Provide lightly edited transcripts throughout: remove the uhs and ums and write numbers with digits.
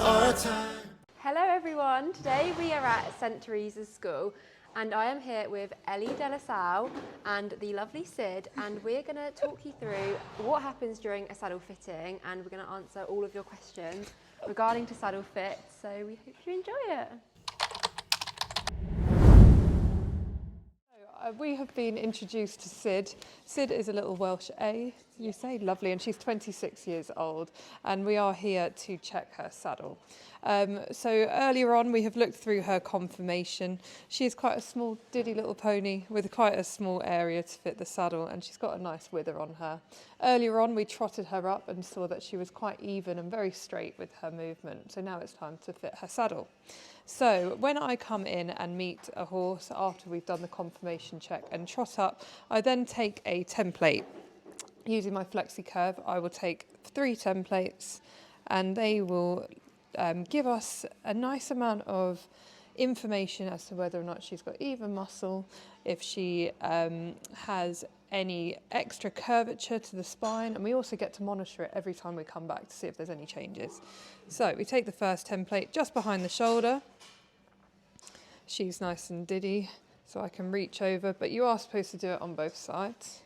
our time. Hello everyone, today we are at St Teresa's School and I am here with Ellie Delasalle and the lovely Sid, and we're going to talk you through what happens during a saddle fitting, and we're going to answer all of your questions regarding to saddle fit, so we hope you enjoy it. We have been introduced to Sid. Sid is a little Welsh A, you say, lovely, and she's 26 years old, and we are here to check her saddle. So earlier on we have looked through her conformation. She is quite a small diddy little pony with quite a small area to fit the saddle, and she's got a nice wither on her. Earlier on we trotted her up and saw that she was quite even and very straight with her movement, so now it's time to fit her saddle. So when I come in and meet a horse after we've done the conformation check and trot up, I then take a template. Using my flexi curve, I will take 3 templates, and they will give us a nice amount of information as to whether or not she's got even muscle, if she has any extra curvature to the spine, and we also get to monitor it every time we come back to see if there's any changes. So we take the first template just behind the shoulder. She's nice and diddy, so I can reach over, but you are supposed to do it on both sides.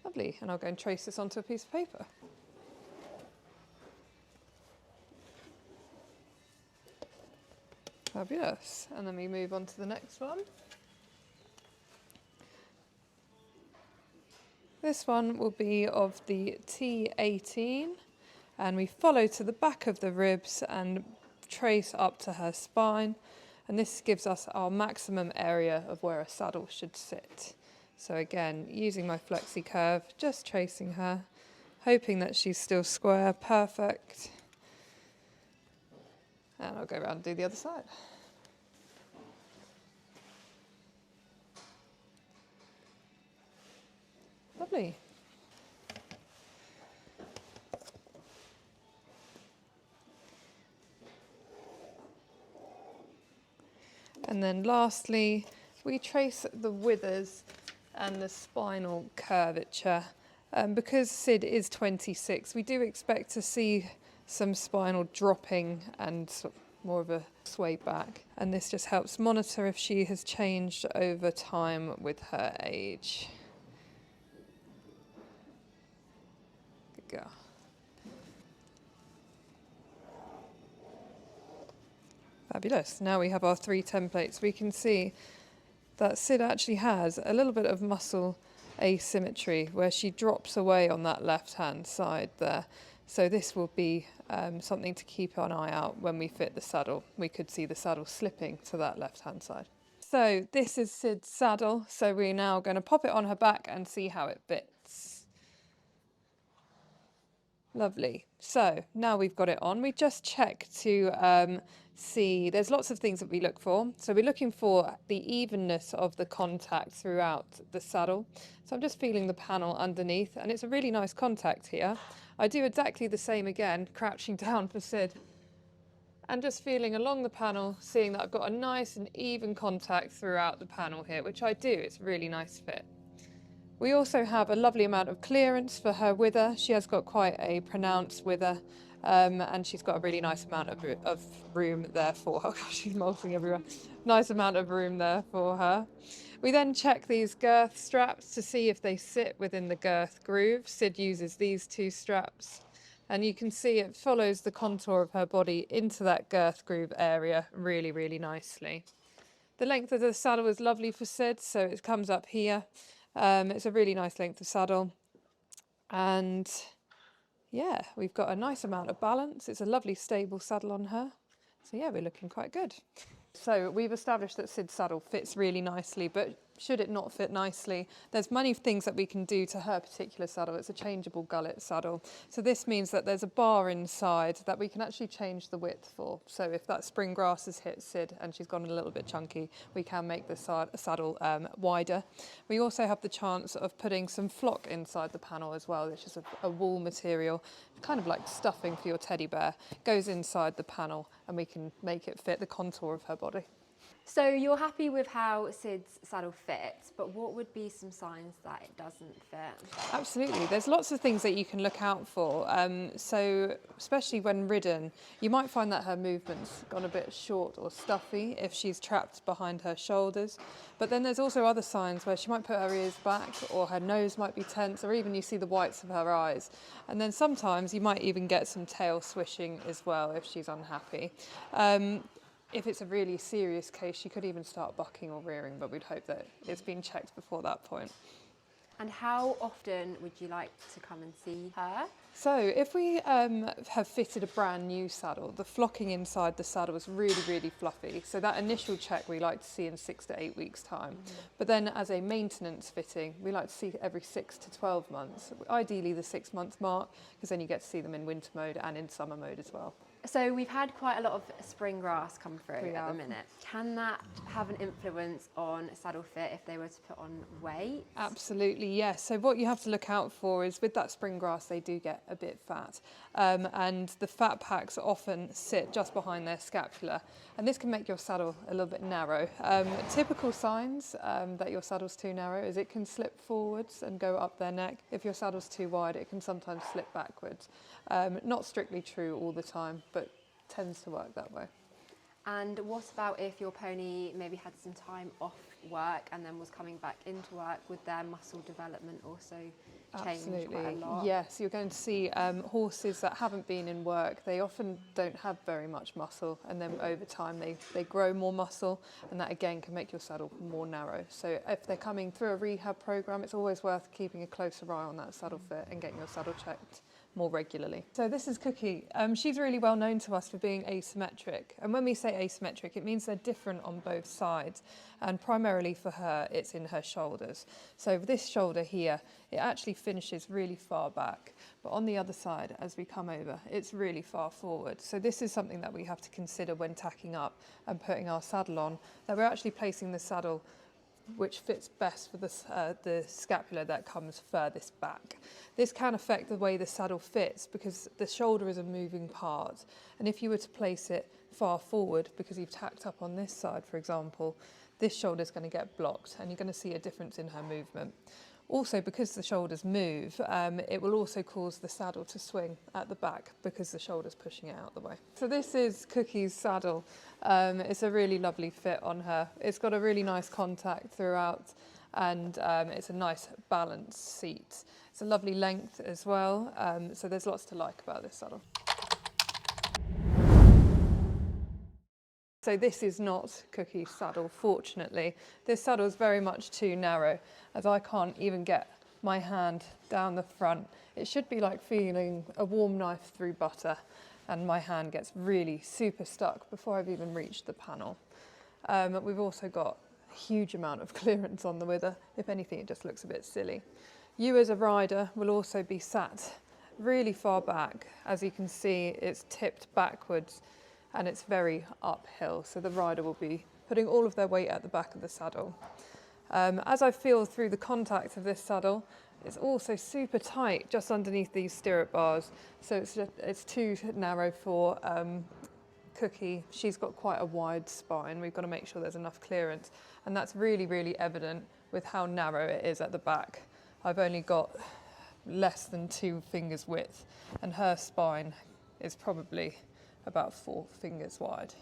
Lovely, and I'll go and trace this onto a piece of paper. Fabulous, and then we move on to the next one. This one will be of the T18, and we follow to the back of the ribs and trace up to her spine, and this gives us our maximum area of where a saddle should sit. So again, using my flexi curve, just tracing her, hoping that she's still square, perfect. And I'll go around and do the other side. Lovely. And then lastly, we trace the withers and the spinal curvature. Because Sid is 26, we do expect to see some spinal dropping and more of a sway back. And this just helps monitor if she has changed over time with her age. Good girl. Fabulous. Now we have our 3 templates. We can see that Sid actually has a little bit of muscle asymmetry where she drops away on that left-hand side there. So this will be something to keep an eye out when we fit the saddle. We could see the saddle slipping to that left-hand side. So this is Sid's saddle. So we're now going to pop it on her back and see how it fits. Lovely. So now we've got it on, we just check to see, there's lots of things that we look for. So we're looking for the evenness of the contact throughout the saddle. So I'm just feeling the panel underneath, and it's a really nice contact here. I do exactly the same again, crouching down for Sid, and just feeling along the panel, seeing that I've got a nice and even contact throughout the panel here, which I do. It's a really nice fit. We also have a lovely amount of clearance for her wither. She has got quite a pronounced wither, and she's got a really nice amount of room there for her. Gosh, she's molting everywhere. Nice amount of room there for her. We then check these girth straps to see if they sit within the girth groove. Sid uses these 2 straps, and you can see it follows the contour of her body into that girth groove area really, really nicely. The length of the saddle is lovely for Sid, so it comes up here. It's a really nice length of saddle, and yeah, we've got a nice amount of balance. It's a lovely stable saddle on her, so yeah, we're looking quite good. So we've established that Sid's saddle fits really nicely, but should it not fit nicely, there's many things that we can do to her particular saddle. It's a changeable gullet saddle. So this means that there's a bar inside that we can actually change the width for. So if that spring grass has hit Sid and she's gone a little bit chunky, we can make the saddle wider. We also have the chance of putting some flock inside the panel as well, which is a wool material, kind of like stuffing for your teddy bear. It goes inside the panel and we can make it fit the contour of her body. So you're happy with how Sid's saddle fits, but what would be some signs that it doesn't fit? Absolutely. There's lots of things that you can look out for. So especially when ridden, you might find that her movement's gone a bit short or stuffy if she's trapped behind her shoulders. But then there's also other signs where she might put her ears back, or her nose might be tense, or even you see the whites of her eyes. And then sometimes you might even get some tail swishing as well if she's unhappy. If it's a really serious case, she could even start bucking or rearing, but we'd hope that it's been checked before that point. And how often would you like to come and see her? So if we have fitted a brand new saddle, the flocking inside the saddle is really, really fluffy. So that initial check we like to see in 6 to 8 weeks' time. But then as a maintenance fitting, we like to see every 6 to 12 months, ideally the 6-month mark, because then you get to see them in winter mode and in summer mode as well. So we've had quite a lot of spring grass come through We at have. the minute. Can that have an influence on saddle fit if they were to put on weight? Absolutely, yes. So what you have to look out for is with that spring grass, they do get a bit fat. And the fat packs often sit just behind their scapula. And this can make your saddle a little bit narrow. Typical signs that your saddle's too narrow is it can slip forwards and go up their neck. If your saddle's too wide, it can sometimes slip backwards. Not strictly true all the time, but tends to work that way. And what about if your pony maybe had some time off work and then was coming back into work? Would their muscle development also change quite a lot? Yes, you're going to see horses that haven't been in work, they often don't have very much muscle, and then over time they grow more muscle, and that again can make your saddle more narrow. So if they're coming through a rehab program, it's always worth keeping a closer eye on that saddle fit and getting your saddle checked more regularly. So this is Cookie. She's really well known to us for being asymmetric. And when we say asymmetric, it means they're different on both sides. And primarily for her, it's in her shoulders. So this shoulder here, it actually finishes really far back. But on the other side, as we come over, it's really far forward. So this is something that we have to consider when tacking up and putting our saddle on, that we're actually placing the saddle which fits best for the scapula that comes furthest back. This can affect the way the saddle fits because the shoulder is a moving part, and if you were to place it far forward because you've tacked up on this side, for example, this shoulder is going to get blocked and you're going to see a difference in her movement. Also, because the shoulders move, it will also cause the saddle to swing at the back because the shoulder's pushing it out the way. So this is Cookie's saddle. It's a really lovely fit on her. It's got a really nice contact throughout, and it's a nice balanced seat. It's a lovely length as well, so there's lots to like about this saddle. So this is not Cookie's saddle, fortunately. This saddle is very much too narrow, as I can't even get my hand down the front. It should be like feeling a warm knife through butter, and my hand gets really super stuck before I've even reached the panel. We've also got a huge amount of clearance on the wither. If anything, it just looks a bit silly. You as a rider will also be sat really far back. As you can see, it's tipped backwards, and it's very uphill, so the rider will be putting all of their weight at the back of the saddle. As I feel through the contact of this saddle, it's also super tight just underneath these stirrup bars, so it's too narrow for Cookie. She's got quite a wide spine. We've got to make sure there's enough clearance, and that's really, really evident with how narrow it is at the back. I've only got less than 2 fingers width, and her spine is probably about 4 fingers wide.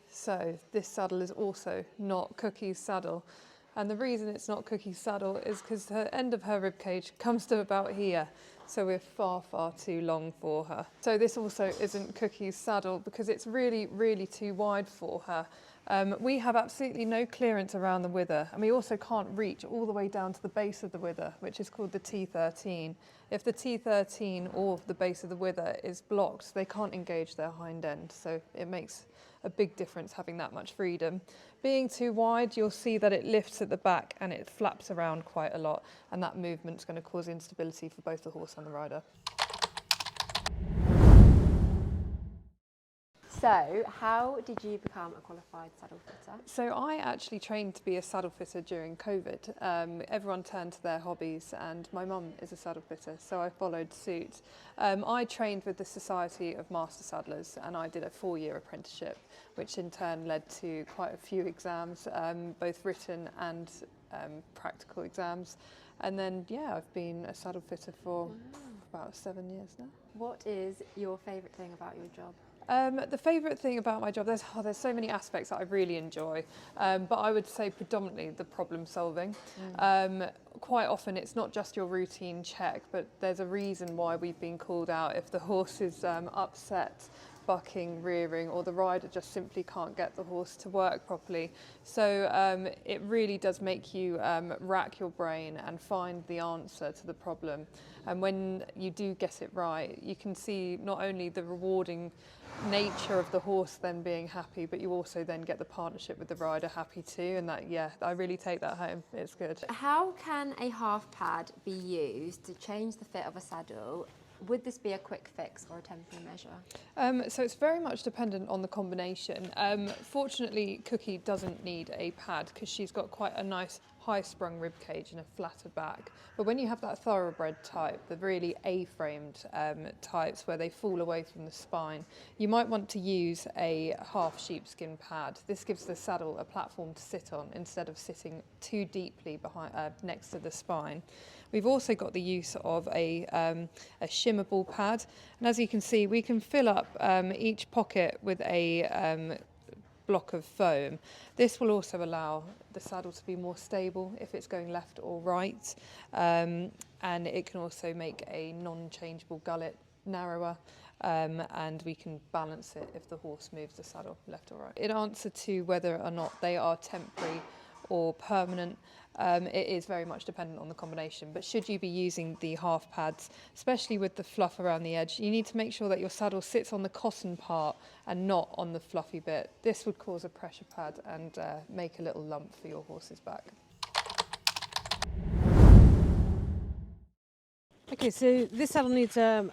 So this saddle is also not Cookie's saddle, and the reason it's not Cookie's saddle is because the end of her rib cage comes to about here, so we're far, far too long for her. So this also isn't Cookie's saddle because it's really, really too wide for her. We have absolutely no clearance around the wither, and we also can't reach all the way down to the base of the wither, which is called the T13. If the T13 or the base of the wither is blocked, they can't engage their hind end, so it makes a big difference having that much freedom. Being too wide, you'll see that it lifts at the back and it flaps around quite a lot, and that movement's going to cause instability for both the horse and the rider. So, how did you become a qualified saddle fitter? So I actually trained to be a saddle fitter during COVID. Everyone turned to their hobbies, and my mum is a saddle fitter, so I followed suit. I trained with the Society of Master Saddlers, and I did a 4-year apprenticeship, which in turn led to quite a few exams, both written and practical exams. And then, yeah, I've been a saddle fitter for about 7 years now. What is your favourite thing about your job? The favourite thing about my job, there's so many aspects that I really enjoy, but I would say predominantly the problem solving. Quite often it's not just your routine check, but there's a reason why we've been called out if the horse is upset, bucking, rearing, or the rider just simply can't get the horse to work properly. So it really does make you rack your brain and find the answer to the problem. And when you do get it right, you can see not only the rewarding nature of the horse then being happy, but you also then get the partnership with the rider happy too. And that, yeah, I really take that home. It's good. How can a half pad be used to change the fit of a saddle? Would this be a quick fix or a temporary measure? So it's very much dependent on the combination. Fortunately, Cookie doesn't need a pad because she's got quite a nice high-sprung rib cage and a flatter back. But when you have that thoroughbred type, the really A-framed types where they fall away from the spine, you might want to use a half sheepskin pad. This gives the saddle a platform to sit on instead of sitting too deeply behind, next to the spine. We've also got the use of a shimmable pad, and as you can see, we can fill up each pocket with a block of foam. This will also allow the saddle to be more stable if it's going left or right, and it can also make a non-changeable gullet narrower, and we can balance it if the horse moves the saddle left or right. In answer to whether or not they are temporary or permanent, it is very much dependent on the combination. But should you be using the half pads, especially with the fluff around the edge, you need to make sure that your saddle sits on the cotton part and not on the fluffy bit. This would cause a pressure pad and make a little lump for your horse's back. Okay, so this saddle needs a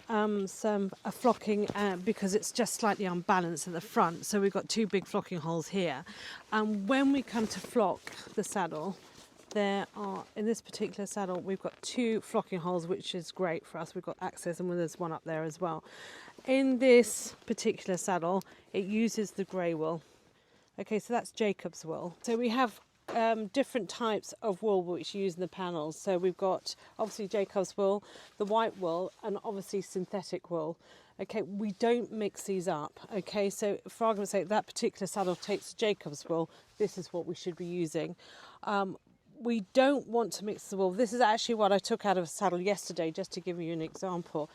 flocking because it's just slightly unbalanced at the front. So we've got 2 big flocking holes here. When we come to flock the saddle, there are, in this particular saddle, we've got 2 flocking holes, which is great for us. We've got access, and there's one up there as well. In this particular saddle, it uses the grey wool. Okay, so that's Jacob's wool. So we have different types of wool which you use in the panels. So we've got obviously Jacob's wool, the white wool, and obviously synthetic wool. Okay, we don't mix these up. Okay, so for argument's sake, that particular saddle takes Jacob's wool. This is what we should be using. We don't want to mix the wool. This is actually what I took out of a saddle yesterday, just to give you an example.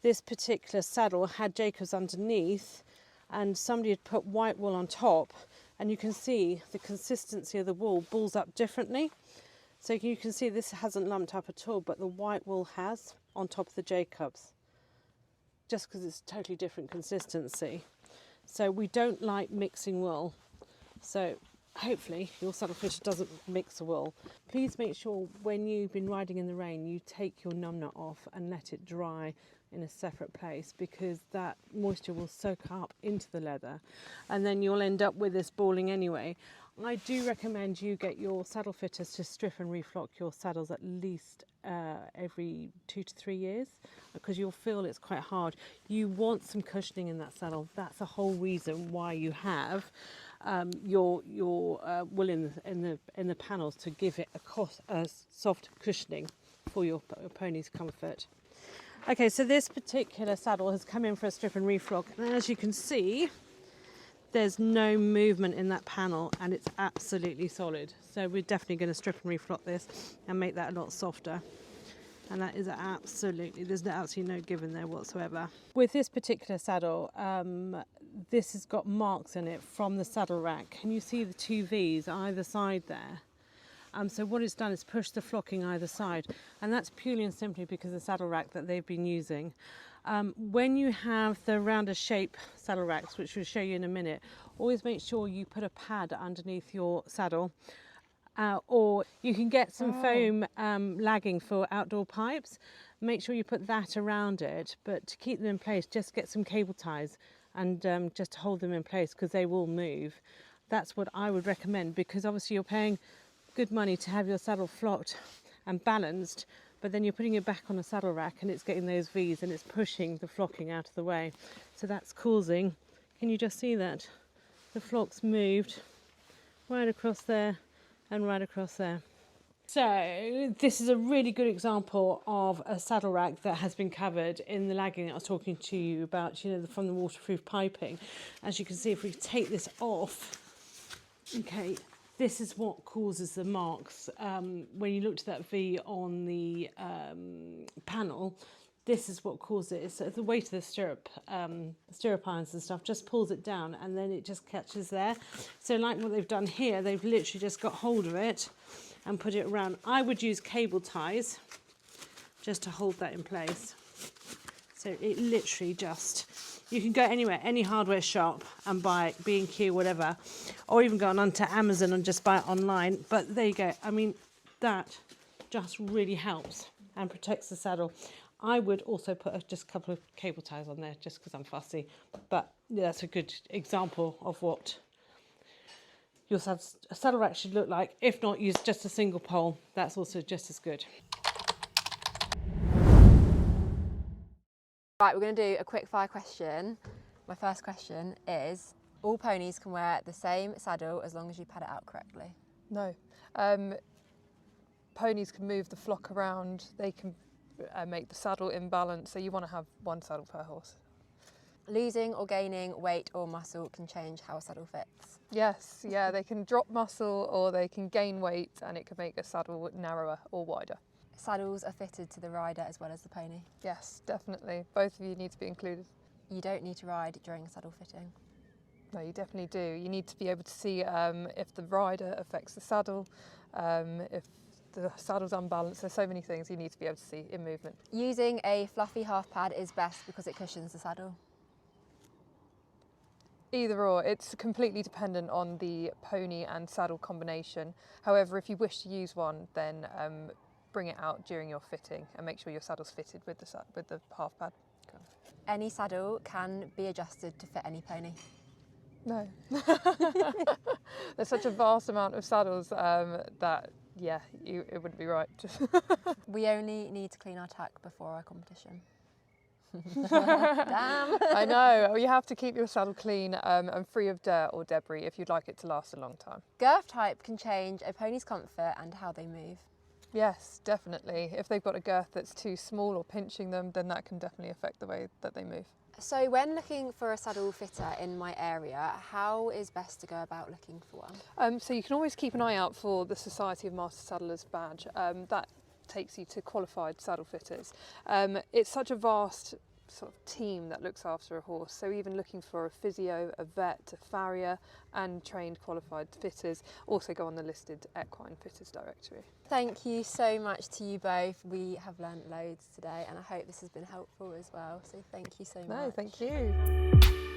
This particular saddle had Jacob's underneath, and somebody had put white wool on top, and you can see the consistency of the wool balls up differently. So you can see this hasn't lumped up at all, but the white wool has on top of the Jacob's, just because it's totally different consistency. So we don't like mixing wool. So hopefully your saddle fish doesn't mix the wool. Please make sure when you've been riding in the rain, you take your numnut off and let it dry in a separate place, because that moisture will soak up into the leather and then you'll end up with this balling anyway. I do recommend you get your saddle fitters to strip and reflock your saddles at least every 2 to 3 years, because you'll feel it's quite hard. You want some cushioning in that saddle. That's the whole reason why you have your wool in the panels, to give it a soft cushioning for your pony's comfort. Okay, so this particular saddle has come in for a strip and reflock, and as you can see, there's no movement in that panel and it's absolutely solid. So we're definitely going to strip and reflock this and make that a lot softer. And that is absolutely, there's absolutely no give in there whatsoever. With this particular saddle, this has got marks in it from the saddle rack. Can you see the 2 V's either side there? So what it's done is push the flocking either side, and that's purely and simply because of the saddle rack that they've been using. When you have the rounder shape saddle racks, which we'll show you in a minute, always make sure you put a pad underneath your saddle, or you can get some foam lagging for outdoor pipes. Make sure you put that around it, but to keep them in place, just get some cable ties and just to hold them in place because they will move. That's what I would recommend, because obviously you're paying good money to have your saddle flocked and balanced, but then you're putting it back on a saddle rack and it's getting those V's and it's pushing the flocking out of the way. So that's causing, can you just see that? The flock's moved right across there and right across there. So this is a really good example of a saddle rack that has been covered in the lagging that I was talking to you about, you know, from the waterproof piping. As you can see, if we take this off, okay, this is what causes the marks. When you looked at that V on the panel, this is what caused it. It's the weight of the stirrup irons and stuff just pulls it down, and then it just catches there. So like what they've done here, they've literally just got hold of it and put it around. I would use cable ties just to hold that in place. So it literally just, you can go anywhere, any hardware shop and buy it, B&Q, whatever, or even go onto Amazon and just buy it online. But there you go. I mean, that just really helps and protects the saddle. I would also put just a couple of cable ties on there just because I'm fussy. But yeah, that's a good example of what your saddle rack should look like. If not, use just a single pole. That's also just as good. Right, we're going to do a quick fire question. My first question is, all ponies can wear the same saddle as long as you pad it out correctly? No. Ponies can move the flock around, they can make the saddle in balance, so you want to have one saddle per horse. Losing or gaining weight or muscle can change how a saddle fits? Yes, yeah, they can drop muscle or they can gain weight, and it can make a saddle narrower or wider. Saddles are fitted to the rider as well as the pony? Yes, definitely. Both of you need to be included. You don't need to ride during a saddle fitting? No, you definitely do. You need to be able to see if the rider affects the saddle, if the saddle's unbalanced. There's so many things you need to be able to see in movement. Using a fluffy half pad is best because it cushions the saddle? Either or, it's completely dependent on the pony and saddle combination. However, if you wish to use one, then bring it out during your fitting and make sure your saddle's fitted with the half pad. Any saddle can be adjusted to fit any pony? No. There's such a vast amount of saddles that, yeah, it wouldn't be right. We only need to clean our tack before our competition. Damn. I know, you have to keep your saddle clean and free of dirt or debris if you'd like it to last a long time. Girth type can change a pony's comfort and how they move? Yes, definitely. If they've got a girth that's too small or pinching them, then that can definitely affect the way that they move. So when looking for a saddle fitter in my area, how is best to go about looking for one? So you can always keep an eye out for the Society of Master Saddlers badge. That takes you to qualified saddle fitters. It's such a vast sort of team that looks after a horse, so even looking for a physio, a vet, a farrier and trained qualified fitters, also go on the listed equine fitters directory. Thank you so much to you both. We have learnt loads today and I hope this has been helpful as well, so thank you so much. No, thank you.